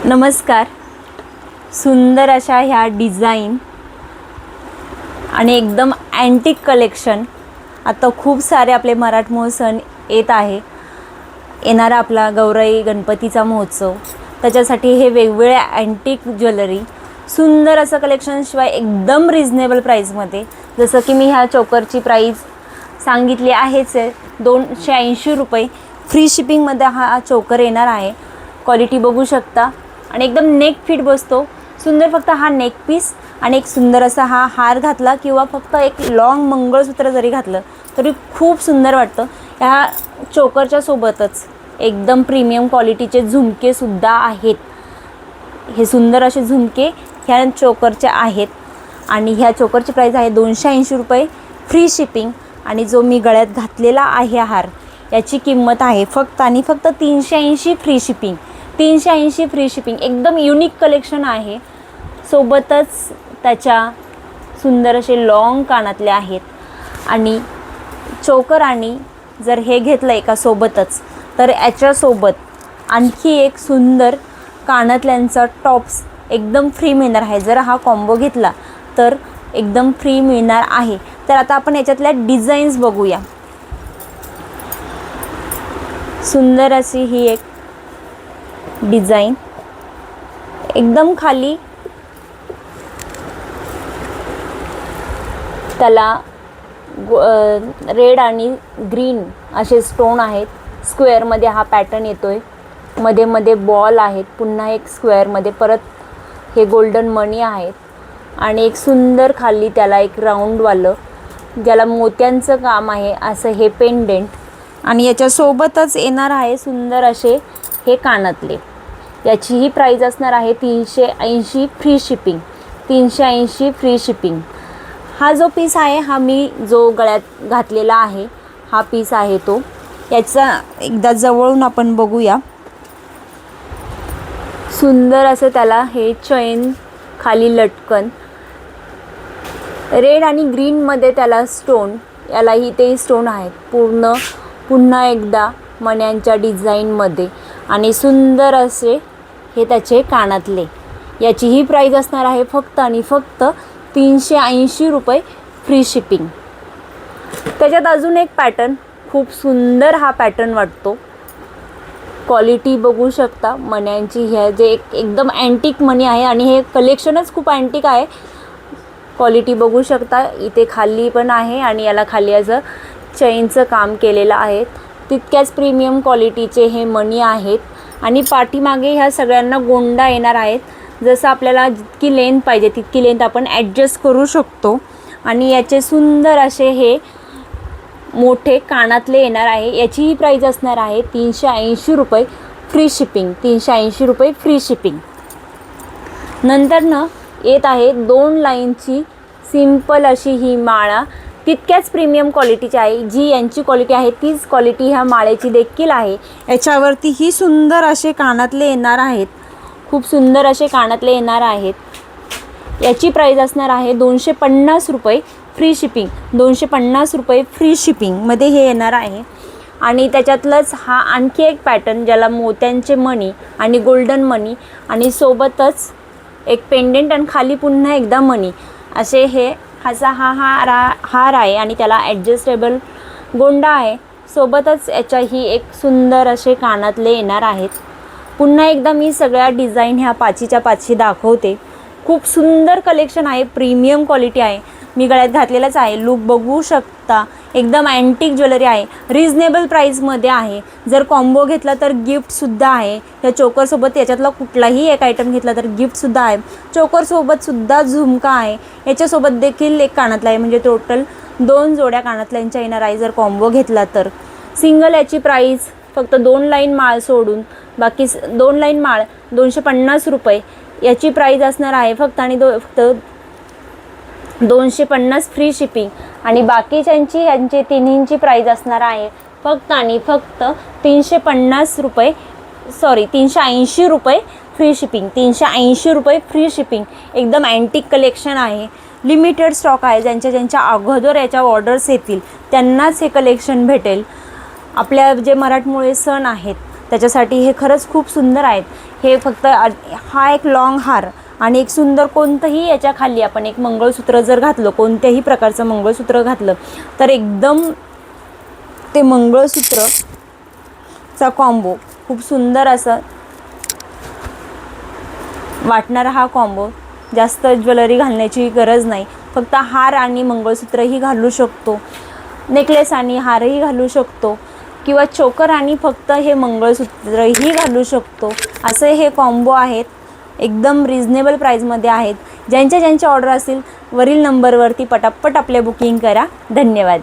नमस्कार. सुंदर अशा ह्या डिझाईन आणि एकदम अँटिक कलेक्शन. आता खूप सारे आपले मराठमोळं सण येत आहे. येणारा आपला गौराई गणपतीचा महोत्सव, त्याच्यासाठी हे वेगवेगळे अँटिक ज्वेलरी सुंदर असं कलेक्शन, शिवाय एकदम रिजनेबल प्राईसमध्ये. जसं की मी ह्या चोकरची प्राईस सांगितली आहेच आहे, 280 रुपये. फ्री शिपिंगमध्ये हा चोकर येणार आहे. क्वालिटी बघू शकता आणि एकदम नेक फिट बसतो सुंदर. फक्त हा नेक पीस आणि एक सुंदर असा हा हार घातला किंवा फक्त एक लॉंग मंगळसूत्र जरी घातलं तरी खूप सुंदर वाटतं. ह्या चोकरच्या सोबतच एकदम प्रीमियम क्वालिटीचे झुमकेसुद्धा आहेत. हे सुंदर असे झुमके ह्या चोकरचे आहेत आणि ह्या चोकरची प्राईस आहे 280 रुपये फ्री शिपिंग. आणि जो मी गळ्यात घातलेला आहे हार, याची किंमत आहे फक्त आणि फक्त 380 फ्री शिपिंग. 380 free shipping. एकदम युनिक कलेक्शन आहे. सोबतच त्याच्या सुंदर असे लॉंग कानातले आहेत आणि चोकर. आणि जर हे घेतलं एका सोबतच तर याच्यासोबत आणखी एक सुंदर कानातल्यांचा टॉप्स एकदम फ्री मिळणार आहे. जर हा कॉम्बो घेतला तर एकदम फ्री मिळणार आहे. तर आता आपण याच्यातल्या डिझाईन्स बघूया. सुंदर अशी ही एक डिझाईन, एकदम खाली त्याला रेड आणि ग्रीन असे स्टोन आहेत. स्क्वेअरमध्ये हा पॅटर्न येतोय. मध्ये मध्ये बॉल आहेत. पुन्हा एक स्क्वेअरमध्ये परत हे गोल्डन मणी आहेत आणि एक सुंदर खाली त्याला एक राऊंडवालं ज्याला मोत्यांचं काम आहे असं हे पेंडेंट. आणि याच्यासोबतच येणार आहे सुंदर असे हे कानातले. याचीही प्राईज असणार आहे 380 फ्री शिपिंग. 380 free shipping. हा जो पीस आहे, हा मी जो गळ्यात घातलेला आहे हा पीस आहे तो. याचा एकदा जवळून आपण बघूया. सुंदर असं त्याला हे चैन खाली लटकन, रेड आणि ग्रीनमध्ये त्याला स्टोन, यालाही ते स्टोन आहेत पुन्हा एकदा मण्यांच्या डिझाईनमध्ये. आणि सुंदर असे हे त्याचे कानातले. याचीही प्राईज असणार आहे फक्त आणि फक्त 380 रुपये फ्री शिपिंग. त्याच्यात अजून एक पॅटर्न, खूप सुंदर हा पॅटर्न वाटतो. क्वालिटी बघू शकता मण्यांची. ह्या जे एकदम अँटिक मणी आहे आणि हे कलेक्शनच खूप अँटिक आहे. क्वालिटी बघू शकता. इथे खाली पण आहे आणि याला खाली असं चैनचं काम केलेलं आहे. तितक्याच प्रीमियम क्वालिटीचे हे मणी आहेत. आणि पाठीमागे ह्या सगळ्यांना गोंडा येणार आहेत. जसं आपल्याला जितकी लेंथ पाहिजे तितकी लेंथ आपण ॲडजस्ट करू शकतो. आणि याचे सुंदर असे हे मोठे कानातले येणार आहे. याचीही प्राईज असणार आहे 380 रुपये फ्री शिपिंग. 380 रुपये फ्री शिपिंग. नंतरनं येत आहे 2 लाईनची सिंपल अशी ही माळा. तितक्याच प्रीमियम क्वालिटीची आहे. जी यांची क्वालिटी आहे तीच क्वालिटी ह्या माळेची देखील आहे. याच्यावरती ही सुंदर असे कानातले येणार आहेत. खूप सुंदर असे कानातले येणार आहेत. याची प्राईज असणार आहे 250 रुपये फ्री शिपिंग. 250 रुपये फ्री शिपिंगमध्ये हे येणार आहे. आणि त्याच्यातलंच हा आणखी एक पॅटर्न, ज्याला मोत्यांचे मणी आणि गोल्डन मणी आणि सोबतच एक पेंडेंट आणि खाली पुन्हा एकदा मणी असे हे हा हार आहे. आणि त्याला ॲडजस्टेबल गोंडा आहे. सोबतच याच्याही एक सुंदर असे कानातले येणार आहेत. पुन्हा एकदा मी सगळ्या डिझाईन ह्या 5च्या 5 दाखवते. खूप सुंदर कलेक्शन आहे. प्रीमियम क्वालिटी आहे. मी गळ्यात घातलेलाच आहे. लूक बघू शकता. एकदम अँटिक ज्वेलरी आहे. रिजनेबल प्राईसमध्ये आहे. जर कॉम्बो घेतला तर गिफ्टसुद्धा आहे. या चोकरसोबत याच्यातला कुठलाही एक आयटम घेतला तर गिफ्टसुद्धा आहे. चोकरसोबतसुद्धा झुमका आहे. याच्यासोबत देखील एक कानातला आहे. म्हणजे टोटल 2 जोड्या कानातल्यांच्या येणार आहे जर कॉम्बो घेतला तर. सिंगल याची प्राईस फक्त 2 लाईन माळ सोडून बाकी 2 लाईन माळ 250 रुपये याची प्राईज असणार आहे फक्त. आणि फक्त 250 फ्री शिपिंग. आणि बाकीच्यांची यांची तिन्हींची प्राईज असणार आहे फक्त आणि फक्त 350 रुपये 380 रुपये फ्री शिपिंग. 380 रुपये फ्री शिपिंग. एकदम अँटिक कलेक्शन आहे. लिमिटेड स्टॉक आहे. ज्यांच्या अगोदर याच्या ऑर्डर्स येतील त्यांनाच हे कलेक्शन भेटेल. आपल्या जे मराठमोळे सण आहेत त्याच्यासाठी हे खरंच खूप सुंदर आहेत. हे फक्त हा एक लॉंग हार आणि एक सुंदर कोणतंही याच्या खाली आपण एक मंगळसूत्र जर घातलं, कोणत्याही प्रकारचं मंगळसूत्र घातलं तर एकदम ते मंगळसूत्रचा कॉम्बो खूप सुंदर असं वाटणारा हा कॉम्बो. जास्त ज्वेलरी घालण्याची गरज नाही, फक्त हार आणि मंगळसूत्रही घालू शकतो, नेकलेस आणि हारही घालू शकतो किंवा चोकर आणि फक्त हे मंगळसूत्रही घालू शकतो. असे हे कॉम्बो आहेत. एकदम रिजनेबल प्राईजमध्ये आहेत. ज्यांच्या ऑर्डर असतील वरील नंबरवरती पटापट आपले बुकिंग करा. धन्यवाद.